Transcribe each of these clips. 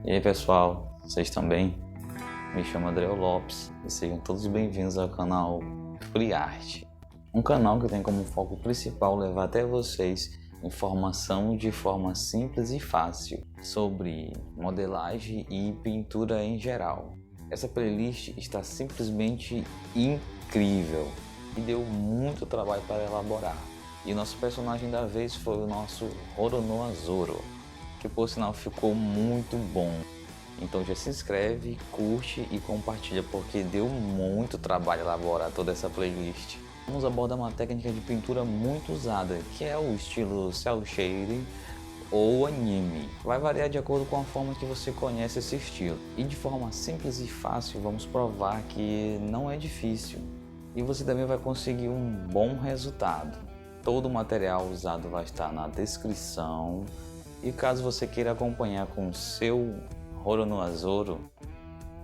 E aí pessoal, vocês estão bem? Me chamo Adriel Lopes e sejam todos bem-vindos ao canal FreeArt, um canal que tem como foco principal levar até vocês informação de forma simples e fácil sobre modelagem e pintura em geral. Essa playlist está simplesmente incrível e deu muito trabalho para elaborar. E o nosso personagem da vez foi o nosso Roronoa Zoro, que por sinal ficou muito bom. Então já se inscreve, curte e compartilha, porque deu muito trabalho elaborar toda essa playlist. Vamos abordar uma técnica de pintura muito usada, que é o estilo cel shading ou anime. Vai variar de acordo com a forma que você conhece esse estilo. E de forma simples e fácil, vamos provar que não é difícil. E você também vai conseguir um bom resultado. Todo o material usado vai estar na descrição. E caso você queira acompanhar com o seu Roronoa Zoro,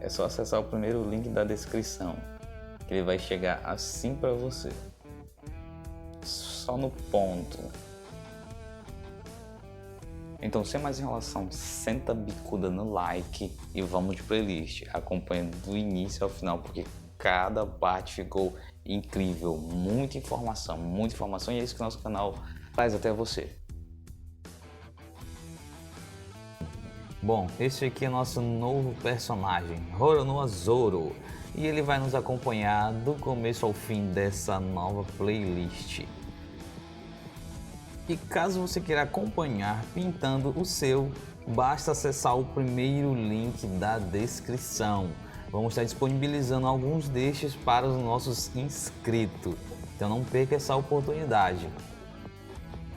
é só acessar o primeiro link da descrição, que ele vai chegar assim para você. Só no ponto. Então, sem mais enrolação, senta a bicuda no like e vamos de playlist. Acompanha do início ao final, porque cada parte ficou incrível. Muita informação e é isso que o nosso canal traz até você. Bom, esse aqui é nosso novo personagem, Roronoa Zoro, e ele vai nos acompanhar do começo ao fim dessa nova playlist. E caso você queira acompanhar pintando o seu, basta acessar o primeiro link da descrição. Vamos estar disponibilizando alguns destes para os nossos inscritos, então não perca essa oportunidade.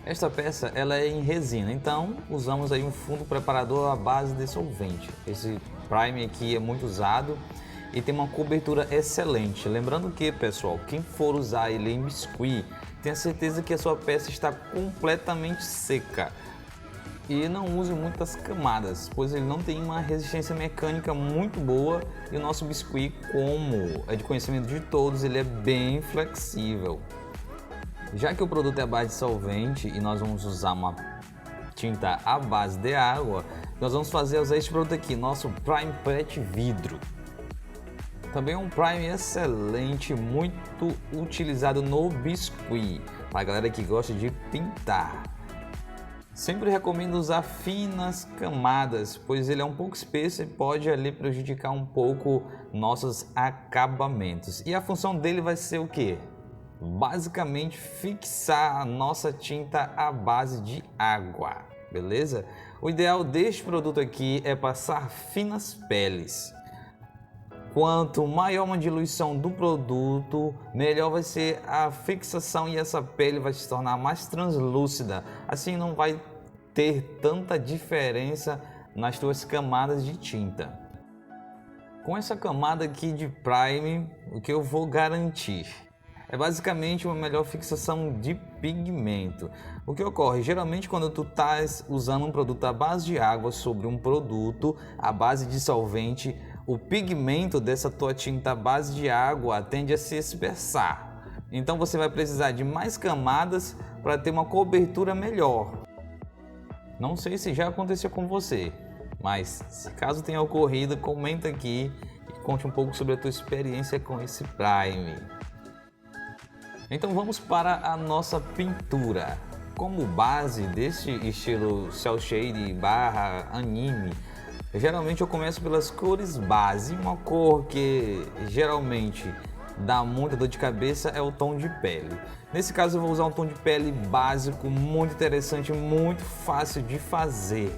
Esta peça ela é em resina, então usamos aí um fundo preparador à base de solvente. Esse prime aqui é muito usado e tem uma cobertura excelente. Lembrando que, pessoal, quem for usar ele em biscuit, tenha certeza que a sua peça está completamente seca. E não use muitas camadas, pois ele não tem uma resistência mecânica muito boa e o nosso biscuit, como é de conhecimento de todos, ele é bem flexível. Já que o produto é à base de solvente e nós vamos usar uma tinta à base de água, nós vamos usar este produto aqui, nosso Prime Pet Vidro. Também é um prime excelente, muito utilizado no biscuit, para a galera que gosta de pintar. Sempre recomendo usar finas camadas, pois ele é um pouco espesso e pode ali prejudicar um pouco nossos acabamentos. E a função dele vai ser o quê? Basicamente fixar a nossa tinta à base de água, beleza? O ideal deste produto aqui é passar finas peles. Quanto maior uma diluição do produto, melhor vai ser a fixação e essa pele vai se tornar mais translúcida. Assim não vai ter tanta diferença nas suas camadas de tinta. Com essa camada aqui de prime, o que eu vou garantir é basicamente uma melhor fixação de pigmento. O que ocorre? Geralmente quando tu estás usando um produto à base de água sobre um produto à base de solvente, o pigmento dessa tua tinta à base de água tende a se dispersar. Então você vai precisar de mais camadas para ter uma cobertura melhor. Não sei se já aconteceu com você, mas se caso tenha ocorrido, comenta aqui e conte um pouco sobre a tua experiência com esse prime. Então vamos para a nossa pintura. Como base deste estilo cel shade barra anime, geralmente eu começo pelas cores base. Uma cor que geralmente dá muita dor de cabeça é o tom de pele. Nesse caso eu vou usar um tom de pele básico, muito interessante, muito fácil de fazer,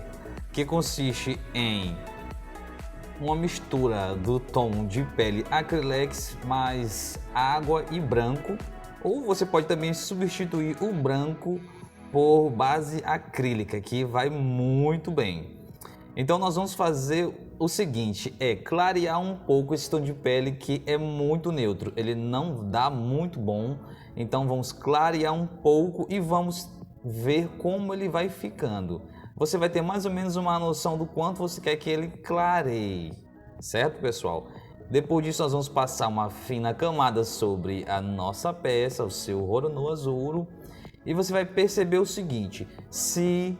que consiste em uma mistura do tom de pele acrylex mais água e branco. Ou você pode também substituir o branco por base acrílica, que vai muito bem. Então nós vamos fazer o seguinte, é clarear um pouco esse tom de pele que é muito neutro. Ele não dá muito bom, então vamos clarear um pouco e vamos ver como ele vai ficando. Você vai ter mais ou menos uma noção do quanto você quer que ele clareie, certo, pessoal? Depois disso nós vamos passar uma fina camada sobre a nossa peça, o seu Roronoa Zoro, e você vai perceber o seguinte: se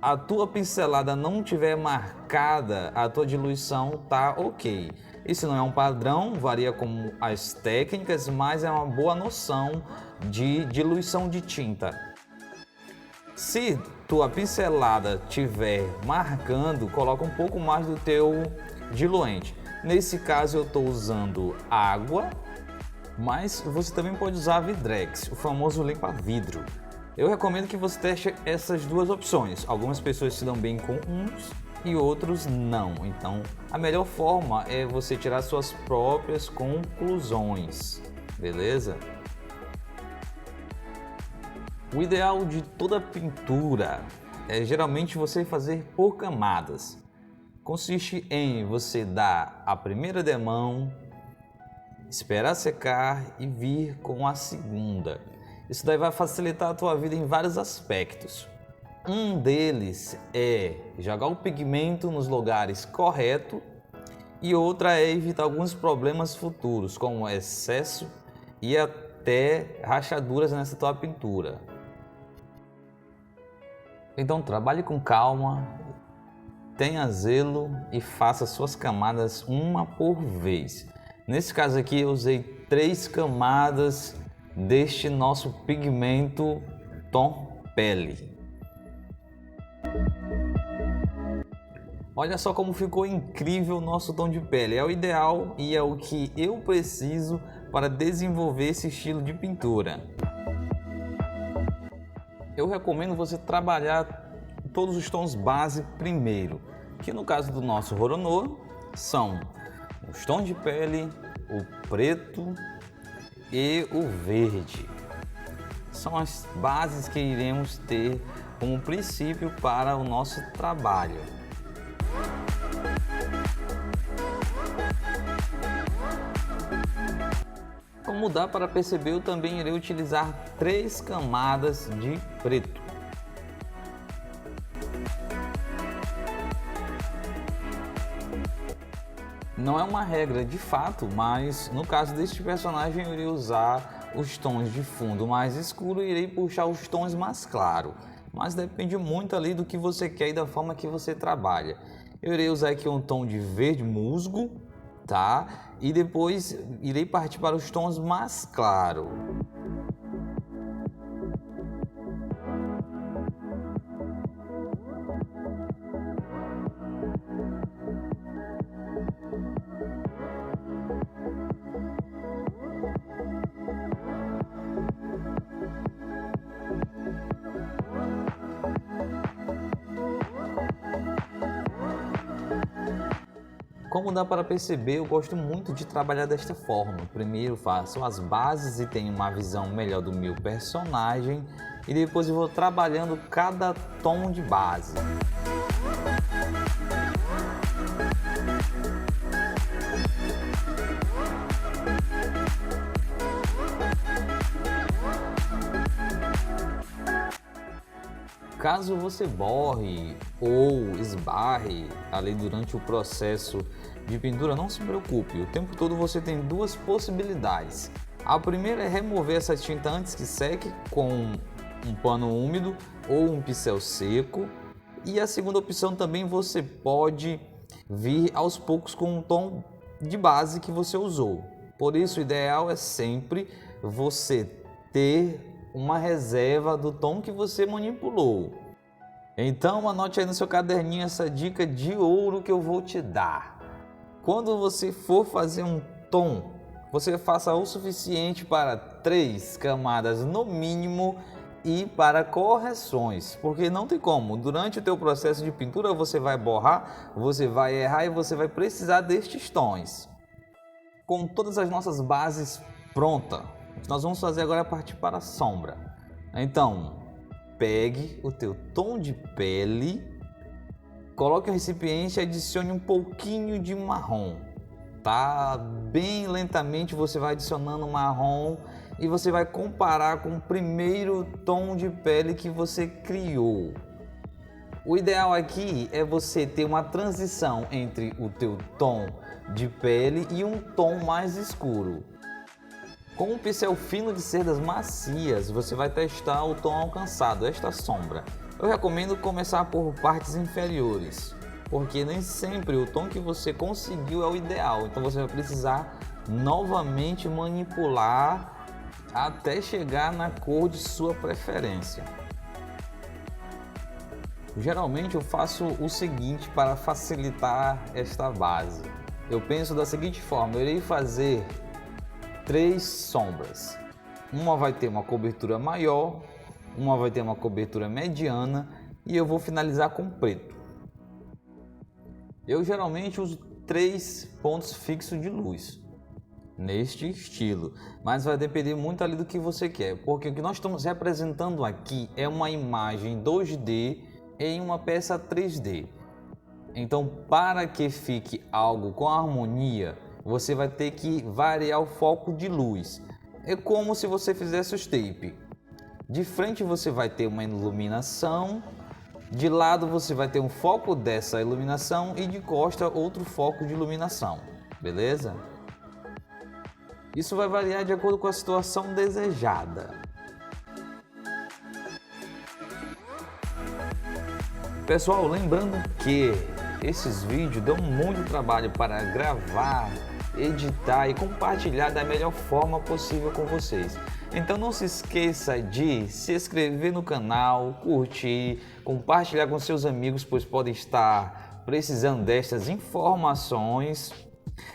a tua pincelada não tiver marcada, a tua diluição tá ok. Isso não é um padrão, varia com as técnicas, mas é uma boa noção de diluição de tinta. Se tua pincelada tiver marcando, coloca um pouco mais do teu diluente. Nesse caso eu estou usando água, mas você também pode usar Vidrex, o famoso limpa-vidro. Eu recomendo que você teste essas duas opções. Algumas pessoas se dão bem com uns e outros não. Então, a melhor forma é você tirar suas próprias conclusões, beleza? O ideal de toda pintura é geralmente você fazer por camadas. Consiste em você dar a primeira demão, esperar secar e vir com a segunda. Isso daí vai facilitar a tua vida em vários aspectos. Um deles é jogar o pigmento nos lugares corretos e outra é evitar alguns problemas futuros, como excesso e até rachaduras nessa tua pintura. Então trabalhe com calma, tenha zelo e faça suas camadas uma por vez. Nesse caso aqui eu usei 3 camadas deste nosso pigmento tom pele. Olha só como ficou incrível o nosso tom de pele. É o ideal e é o que eu preciso para desenvolver esse estilo de pintura. Eu recomendo você trabalhar todos os tons base primeiro, que no caso do nosso Roronoa são os tons de pele, o preto e o verde. São as bases que iremos ter como princípio para o nosso trabalho. Como dá para perceber, eu também irei utilizar 3 camadas de preto. Não é uma regra de fato, mas no caso deste personagem eu irei usar os tons de fundo mais escuro e irei puxar os tons mais claros. Mas depende muito ali do que você quer e da forma que você trabalha. Eu irei usar aqui um tom de verde musgo, tá? E depois irei partir para os tons mais claros. Como dá para perceber, eu gosto muito de trabalhar desta forma. Primeiro faço as bases e tenho uma visão melhor do meu personagem e depois eu vou trabalhando cada tom de base. Caso você borre ou esbarre ali durante o processo de pintura, não se preocupe, o tempo todo você tem 2 possibilidades. A primeira é remover essa tinta antes que seque com um pano úmido ou um pincel seco. E a segunda opção também você pode vir aos poucos com um tom de base que você usou. Por isso o ideal é sempre você ter uma reserva do tom que você manipulou. Então anote aí no seu caderninho essa dica de ouro que eu vou te dar. Quando você for fazer um tom, você faça o suficiente para 3 camadas no mínimo e para correções, porque não tem como, durante o teu processo de pintura você vai borrar, você vai errar e você vai precisar destes tons. Com todas as nossas bases prontas, nós vamos fazer agora partir para a sombra. Então, pegue o teu tom de pele, coloque o recipiente e adicione um pouquinho de marrom, tá? Bem lentamente você vai adicionando marrom e você vai comparar com o primeiro tom de pele que você criou. O ideal aqui é você ter uma transição entre o teu tom de pele e um tom mais escuro. Com um pincel fino de cerdas macias, você vai testar o tom alcançado, esta sombra. Eu recomendo começar por partes inferiores, porque nem sempre o tom que você conseguiu é o ideal, então você vai precisar novamente manipular até chegar na cor de sua preferência. Geralmente eu faço o seguinte para facilitar esta base. Eu penso da seguinte forma: eu irei fazer 3 sombras. Uma vai ter uma cobertura maior, uma vai ter uma cobertura mediana e eu vou finalizar com preto. Eu geralmente uso 3 pontos fixos de luz neste estilo, mas vai depender muito ali do que você quer, porque o que nós estamos representando aqui é uma imagem 2D em uma peça 3D. Então, para que fique algo com harmonia, você vai ter que variar o foco de luz. É como se você fizesse os tape. De frente você vai ter uma iluminação, de lado você vai ter um foco dessa iluminação e de costa outro foco de iluminação, beleza? Isso vai variar de acordo com a situação desejada. Pessoal, lembrando que esses vídeos dão muito trabalho para gravar, editar e compartilhar da melhor forma possível com vocês. Então não se esqueça de se inscrever no canal, curtir, compartilhar com seus amigos, pois podem estar precisando destas informações.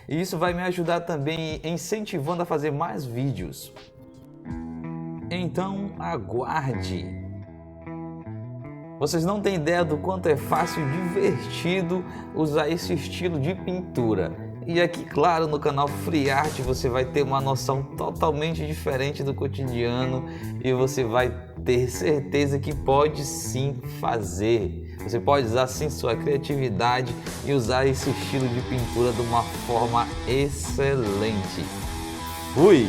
E isso vai me ajudar também incentivando a fazer mais vídeos. Então aguarde! Vocês não têm ideia do quanto é fácil e divertido usar esse estilo de pintura. E aqui, claro, no canal FreeArt você vai ter uma noção totalmente diferente do cotidiano e você vai ter certeza que pode sim fazer. Você pode usar sim sua criatividade e usar esse estilo de pintura de uma forma excelente. Fui!